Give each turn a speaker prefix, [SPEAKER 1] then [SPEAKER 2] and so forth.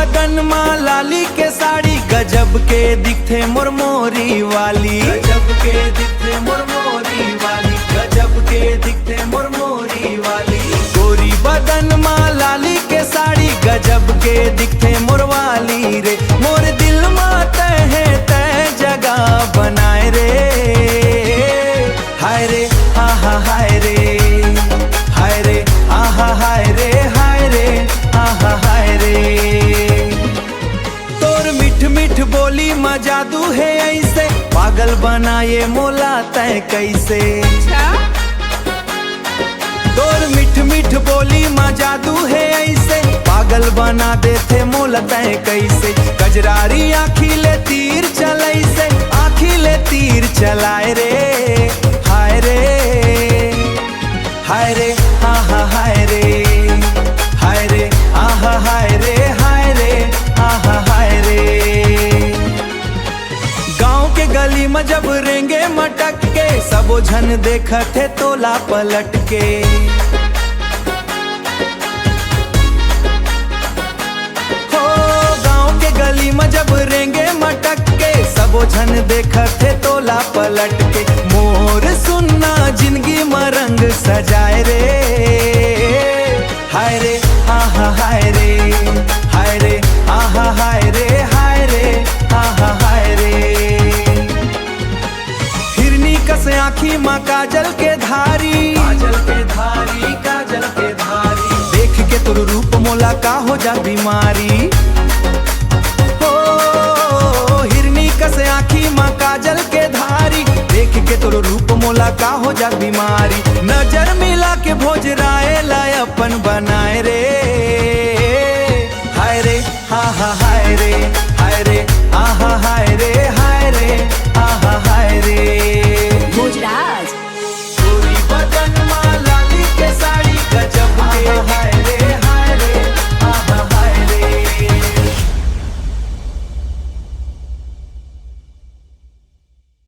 [SPEAKER 1] बदन माँ लाली के साड़ी गजब के दिखते मुरमोरी वाली, गजब के दिखते मुरमोरी वाली, गजब के दिखते मुरमोरी वाली। गोरी बदन माँ लाली के साड़ी गजब के दिखते मुरवाली रे। मोर दिल माँ तय जगह बनाए रे। हाय रे आहा हाय रे, हाय रे आहा हाय रे, हाय रे आहा हाय रे। तोर मिठ मिठ बोली माँ जादू है ऐसे, पागल बनाए मोला तय कैसे। तोर मिठ मिठ बोली माँ जादू है ऐसे, पागल बना देते मोला तय कैसे। कजरारी आँखी ले तीर चलाई से, आँखी ले तीर चलाए रे। हाय रे हाय रे आहा हाय रे, हाय रे आहा हाय रे, हाय रे आहा हाय रे। गाँव के गली में जब रेंगे मटक के, सबो झन देखत है तोला पलट के। हो गाँव के गली में जब रेंगे मटक के, सबो झन देखत है तोला पलट के। मोर सुनना जिंदगी में रंग सजाए रे। हाय रे आहा हाय रे, हाय रे आहा हाय रे, हाय रे आहा हाय रे। हिरनी कस आँखी माँ काजल के धारी, काजल के धारी, काजल के धारी। देख के तोर रूप मोला का हो जा बीमारी। हो हिरनी कस आँखी माँ काजल के धारी, देख के तोर रूप मोला का हो जा बीमारी। नजर मिला के भोजराए लाए अपन बनाए रे। हाय रे आहा हाय रे, हाय रे आहा हाय रे,